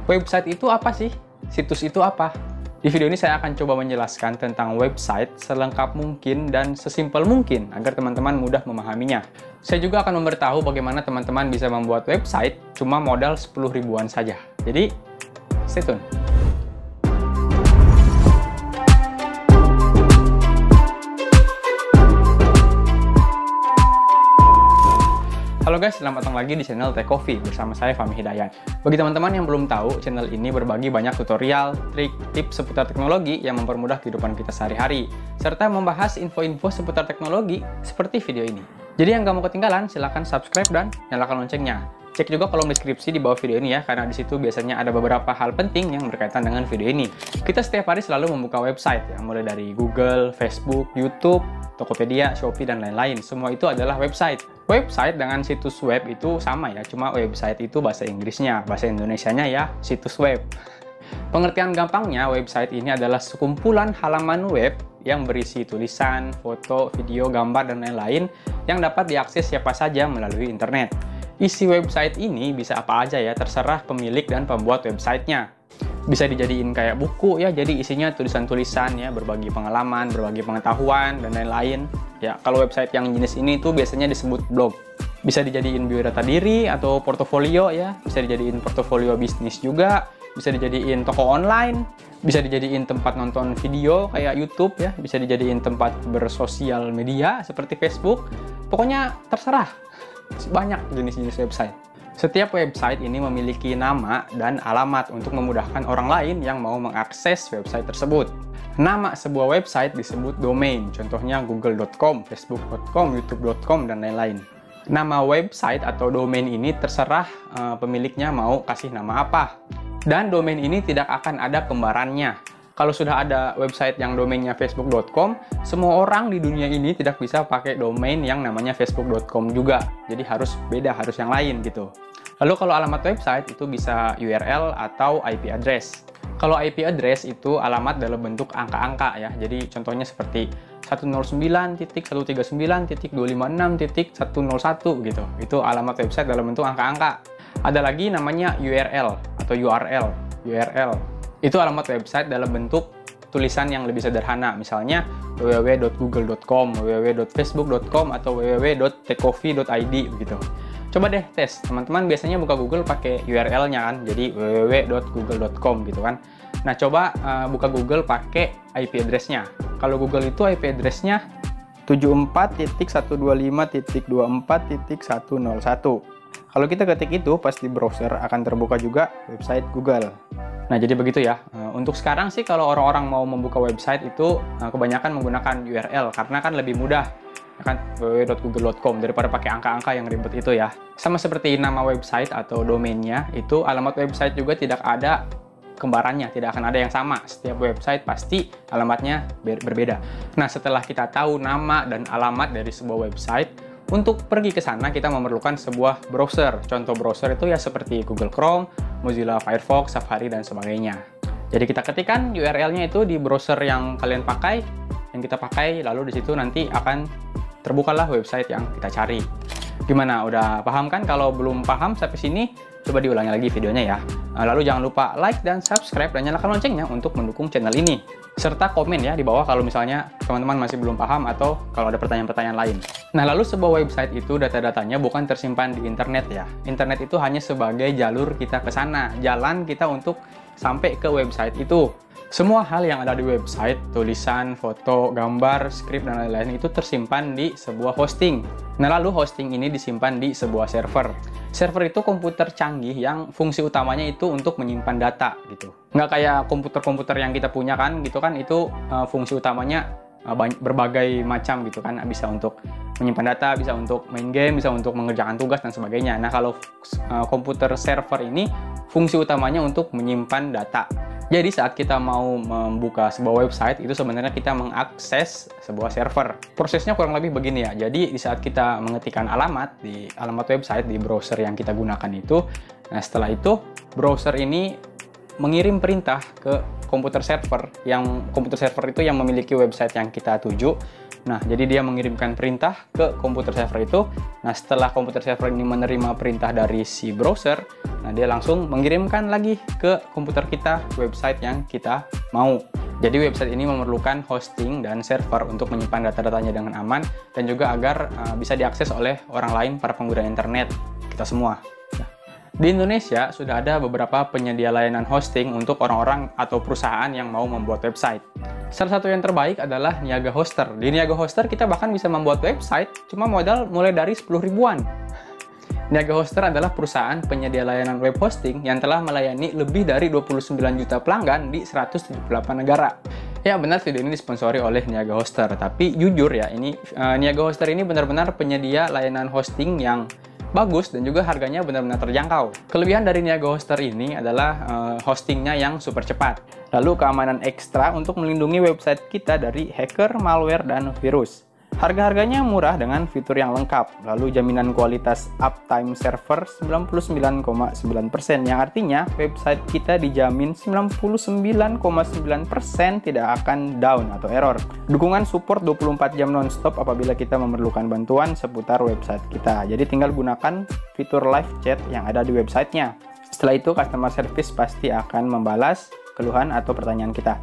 Website itu apa sih? Situs itu apa? Di video ini saya akan coba menjelaskan tentang website selengkap mungkin dan sesimpel mungkin agar teman-teman mudah memahaminya. Saya juga akan memberitahu bagaimana teman-teman bisa membuat website cuma modal 10 ribuan saja. Jadi, stay tune. Halo guys, selamat datang lagi di channel Tech Coffee bersama saya Fahmi Hidayat. Bagi teman-teman yang belum tahu, channel ini berbagi banyak tutorial, trik, tips seputar teknologi yang mempermudah kehidupan kita sehari-hari, serta membahas info-info seputar teknologi seperti video ini. Jadi yang gak mau ketinggalan, silahkan subscribe dan nyalakan loncengnya. Cek juga kolom deskripsi di bawah video ini ya, karena di situ biasanya ada beberapa hal penting yang berkaitan dengan video ini. Kita setiap hari selalu membuka website ya, mulai dari Google, Facebook, YouTube, Tokopedia, Shopee, dan lain-lain. Semua itu adalah website. Website dengan situs web itu sama ya, cuma website itu bahasa Inggrisnya, bahasa Indonesianya ya situs web. Pengertian gampangnya, website ini adalah sekumpulan halaman web yang berisi tulisan, foto, video, gambar, dan lain-lain yang dapat diakses siapa saja melalui internet. Isi website ini bisa apa aja ya, terserah pemilik dan pembuat websitenya. Bisa dijadiin kayak buku ya, jadi isinya tulisan-tulisan ya, berbagi pengalaman, berbagi pengetahuan, dan lain-lain. Ya, kalau website yang jenis ini tuh biasanya disebut blog. Bisa dijadiin biodata diri atau portofolio ya, bisa dijadiin portofolio bisnis juga, bisa dijadiin toko online, bisa dijadiin tempat nonton video kayak YouTube ya, bisa dijadiin tempat bersosial media seperti Facebook. Pokoknya terserah. Banyak jenis-jenis website. Setiap website ini memiliki nama dan alamat untuk memudahkan orang lain yang mau mengakses website tersebut. Nama sebuah website disebut domain, contohnya google.com, facebook.com, youtube.com, dan lain-lain. Nama website atau domain ini terserah pemiliknya mau kasih nama apa. Dan domain ini tidak akan ada kembarannya. Kalau sudah ada website yang domainnya facebook.com, semua orang di dunia ini tidak bisa pakai domain yang namanya facebook.com juga. Jadi harus beda, harus yang lain gitu. Lalu kalau alamat website itu bisa URL atau IP address. Kalau IP address itu alamat dalam bentuk angka-angka ya. Jadi contohnya seperti 109.139.256.101 gitu. Itu alamat website dalam bentuk angka-angka. Ada lagi namanya URL atau URL. Itu alamat website dalam bentuk tulisan yang lebih sederhana, misalnya www.google.com, www.facebook.com, atau www.techcoffee.id begitu. Coba deh tes, teman-teman biasanya buka Google pakai URL-nya kan, jadi www.google.com gitu kan. Nah, coba buka Google pakai IP address-nya. Kalau Google itu IP address-nya 74.125.24.101. Kalau kita ketik itu, pas di browser akan terbuka juga website Google. Nah, jadi begitu ya. Untuk sekarang sih kalau orang-orang mau membuka website itu kebanyakan menggunakan URL karena kan lebih mudah, ya kan, www.google.com daripada pakai angka-angka yang ribet itu ya. Sama seperti nama website atau domainnya, itu alamat website juga tidak ada kembarannya, tidak akan ada yang sama. Setiap website pasti alamatnya berbeda. Nah, setelah kita tahu nama dan alamat dari sebuah website, untuk pergi ke sana kita memerlukan sebuah browser. Contoh browser itu ya seperti Google Chrome, Mozilla Firefox, Safari, dan sebagainya. Jadi kita ketikkan URL-nya itu di browser yang kalian pakai, yang kita pakai, lalu di situ nanti akan terbukalah website yang kita cari. Gimana? Udah paham kan? Kalau belum paham sampai sini, coba diulangi lagi videonya ya. Lalu jangan lupa like dan subscribe dan nyalakan loncengnya untuk mendukung channel ini. Serta komen ya di bawah kalau misalnya teman-teman masih belum paham atau kalau ada pertanyaan-pertanyaan lain. Nah, lalu sebuah website itu data-datanya bukan tersimpan di internet ya. Internet itu hanya sebagai jalur kita ke sana, jalan kita untuk sampai ke website itu. Semua hal yang ada di website, tulisan, foto, gambar, skrip, dan lain-lain itu tersimpan di sebuah hosting. Nah, lalu hosting ini disimpan di sebuah server. Server itu komputer canggih yang fungsi utamanya itu untuk menyimpan data gitu. Nggak kayak komputer-komputer yang kita punya kan, gitu kan, itu fungsi utamanya berbagai macam gitu kan. Bisa untuk menyimpan data, bisa untuk main game, bisa untuk mengerjakan tugas, dan sebagainya. Nah, kalau komputer server ini fungsi utamanya untuk menyimpan data. Jadi saat kita mau membuka sebuah website, itu sebenarnya kita mengakses sebuah server. Prosesnya kurang lebih begini ya. Jadi di saat kita mengetikkan alamat di alamat website di browser yang kita gunakan itu, nah setelah itu browser ini mengirim perintah ke komputer server itu yang memiliki website yang kita tuju. Nah, jadi dia mengirimkan perintah ke komputer server itu. Nah, setelah komputer server ini menerima perintah dari si browser, nah dia langsung mengirimkan lagi ke komputer kita website yang kita mau. Jadi website ini memerlukan hosting dan server untuk menyimpan data-datanya dengan aman dan juga agar bisa diakses oleh orang lain, para pengguna internet, kita semua. Nah, di Indonesia sudah ada beberapa penyedia layanan hosting untuk orang-orang atau perusahaan yang mau membuat website. Salah satu yang terbaik adalah Niaga Hoster. Di Niaga Hoster kita bahkan bisa membuat website cuma modal mulai dari 10 ribuan. Niaga Hoster adalah perusahaan penyedia layanan web hosting yang telah melayani lebih dari 29 juta pelanggan di 178 negara. Ya benar, video ini disponsori oleh Niaga Hoster, tapi jujur ya, Niaga Hoster ini benar-benar penyedia layanan hosting yang bagus dan juga harganya benar-benar terjangkau. Kelebihan dari Niaga Hoster ini adalah hostingnya yang super cepat. Lalu keamanan ekstra untuk melindungi website kita dari hacker, malware, dan virus. Harga-harganya murah dengan fitur yang lengkap, lalu jaminan kualitas uptime server 99,9%, yang artinya website kita dijamin 99,9% tidak akan down atau error. Dukungan support 24 jam non-stop apabila kita memerlukan bantuan seputar website kita. Jadi tinggal gunakan fitur live chat yang ada di websitenya. Setelah itu customer service pasti akan membalas keluhan atau pertanyaan kita.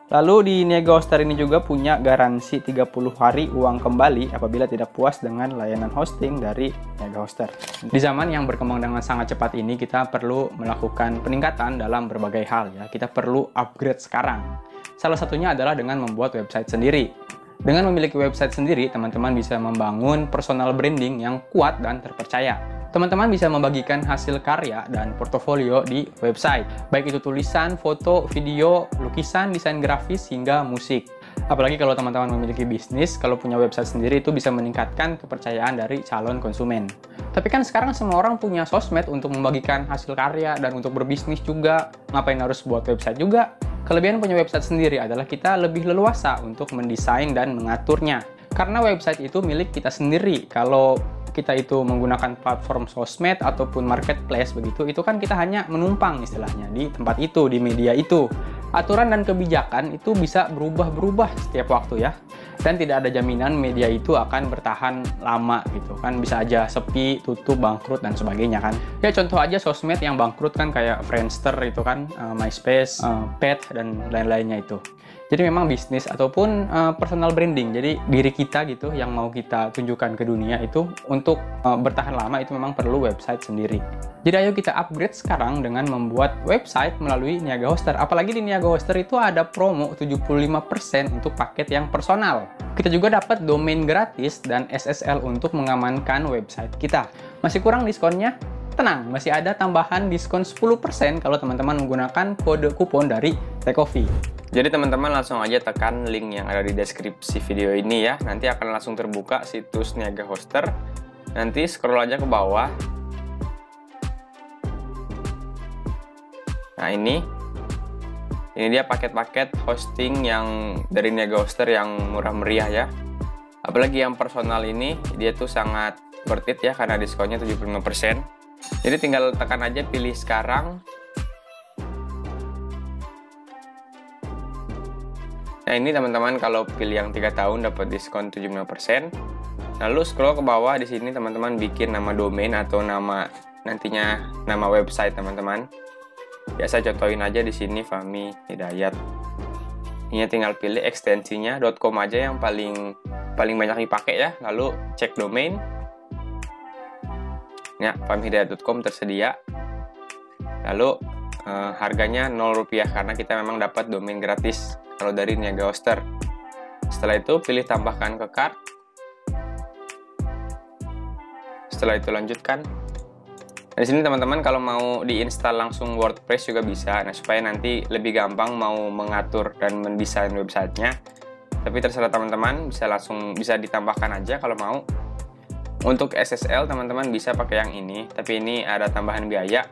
Lalu di Niaga Hoster ini juga punya garansi 30 hari uang kembali apabila tidak puas dengan layanan hosting dari Niaga Hoster. Di zaman yang berkembang dengan sangat cepat ini, kita perlu melakukan peningkatan dalam berbagai hal ya. Kita perlu upgrade sekarang. Salah satunya adalah dengan membuat website sendiri. Dengan memiliki website sendiri, teman-teman bisa membangun personal branding yang kuat dan terpercaya. Teman-teman bisa membagikan hasil karya dan portofolio di website, baik itu tulisan, foto, video, lukisan, desain grafis, hingga musik. Apalagi kalau teman-teman memiliki bisnis, kalau punya website sendiri itu bisa meningkatkan kepercayaan dari calon konsumen. Tapi kan sekarang semua orang punya sosmed untuk membagikan hasil karya dan untuk berbisnis juga, ngapain harus buat website juga? Kelebihan punya website sendiri adalah kita lebih leluasa untuk mendesain dan mengaturnya. Karena website itu milik kita sendiri. Kalau kita itu menggunakan platform sosmed ataupun marketplace begitu, itu kan kita hanya menumpang istilahnya di tempat itu, di media itu. Aturan dan kebijakan itu bisa berubah-berubah setiap waktu ya. Dan tidak ada jaminan media itu akan bertahan lama gitu kan. Bisa aja sepi, tutup, bangkrut, dan sebagainya kan. Ya contoh aja sosmed yang bangkrut kan kayak Friendster itu kan, MySpace, Pet, dan lain-lainnya itu. Jadi memang bisnis ataupun personal branding, jadi diri kita gitu yang mau kita tunjukkan ke dunia itu untuk bertahan lama itu memang perlu website sendiri. Jadi ayo kita upgrade sekarang dengan membuat website melalui Niaga Hoster. Apalagi di Niaga Hoster itu ada promo 75% untuk paket yang personal. Kita juga dapat domain gratis dan SSL untuk mengamankan website kita. Masih kurang diskonnya? Tenang, masih ada tambahan diskon 10% kalau teman-teman menggunakan kode kupon dari Tekofi. Jadi teman-teman langsung aja tekan link yang ada di deskripsi video ini ya. Nanti akan langsung terbuka situs Niaga Hoster. Nanti scroll aja ke bawah. Nah ini dia paket-paket hosting yang dari Niaga Hoster yang murah meriah ya. Apalagi yang personal ini, dia tuh sangat worth it ya karena diskonnya 75%. Jadi tinggal tekan aja pilih sekarang. Nah ini teman-teman kalau pilih yang 3 tahun dapat diskon 75%. Lalu scroll ke bawah, di sini teman-teman bikin nama domain atau nantinya nama website teman-teman. Biasa contohin aja di sini Fahmi Hidayat. Ini tinggal pilih ekstensinya .com aja yang paling banyak dipakai ya. Lalu cek domain. Ya, fahmihidayat.com tersedia. Lalu harganya Rp0 karena kita memang dapat domain gratis kalau dari Niaga Hoster. Setelah itu pilih tambahkan ke cart. Setelah itu lanjutkan. Nah, di sini teman-teman kalau mau diinstal langsung WordPress juga bisa. Nah, supaya nanti lebih gampang mau mengatur dan mendesain websitenya. Tapi terserah teman-teman, bisa ditambahkan aja kalau mau. Untuk SSL teman-teman bisa pakai yang ini, tapi ini ada tambahan biaya.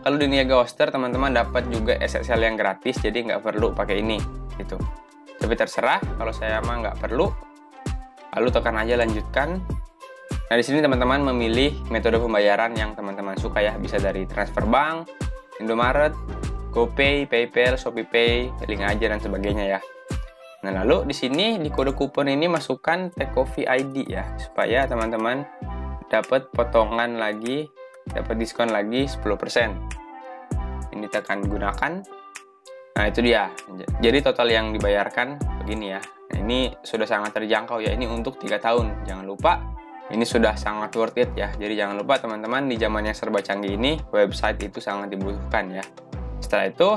Kalau di Niaga Hoster teman-teman dapat juga SSL yang gratis, jadi nggak perlu pakai ini gitu. Tapi terserah, kalau saya mah nggak perlu. Lalu tekan aja lanjutkan. Nah di sini teman-teman memilih metode pembayaran yang teman-teman suka ya, bisa dari transfer bank, Indomaret, GoPay, PayPal, ShopeePay, link aja dan sebagainya ya. Nah, lalu di sini di kode kupon ini masukkan Tecoffee ID ya, supaya teman-teman dapat potongan lagi, dapat diskon lagi 10%. Ini tekan gunakan. Nah, itu dia. Jadi total yang dibayarkan begini ya. Nah, ini sudah sangat terjangkau ya. Ini untuk 3 tahun. Jangan lupa, ini sudah sangat worth it ya. Jadi jangan lupa teman-teman, di zaman yang serba canggih ini, website itu sangat dibutuhkan ya. Setelah itu,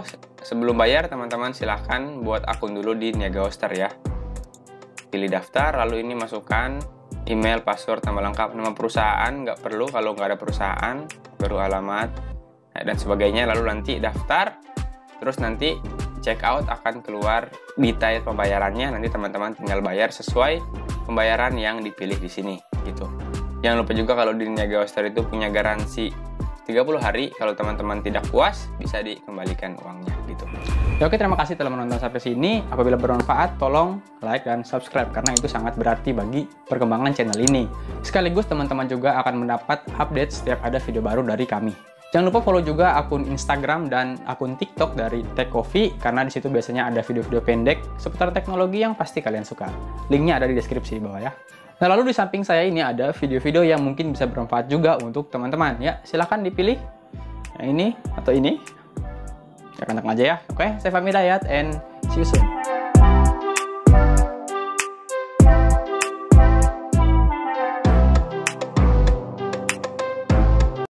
sebelum bayar, teman-teman silahkan buat akun dulu di Niaga Hoster ya. Pilih daftar, lalu ini masukkan email, password, nama lengkap, nama perusahaan, nggak perlu kalau nggak ada perusahaan, baru alamat, dan sebagainya. Lalu nanti daftar, terus nanti check out akan keluar detail pembayarannya. Nanti teman-teman tinggal bayar sesuai pembayaran yang dipilih di sini, gitu. Jangan lupa juga kalau di Niaga Hoster itu punya garansi 30 hari, kalau teman-teman tidak puas, bisa dikembalikan uangnya, gitu. Ya, oke, terima kasih telah menonton sampai sini. Apabila bermanfaat, tolong like dan subscribe, karena itu sangat berarti bagi perkembangan channel ini. Sekaligus teman-teman juga akan mendapat update setiap ada video baru dari kami. Jangan lupa follow juga akun Instagram dan akun TikTok dari Tecoffee, karena di situ biasanya ada video-video pendek seputar teknologi yang pasti kalian suka. Linknya ada di deskripsi di bawah ya. Nah, lalu di samping saya ini ada video-video yang mungkin bisa bermanfaat juga untuk teman-teman. Ya, silahkan dipilih yang ini atau ini. Ya, tekan aja ya. Oke, saya Fahmi Hidayat and see you soon.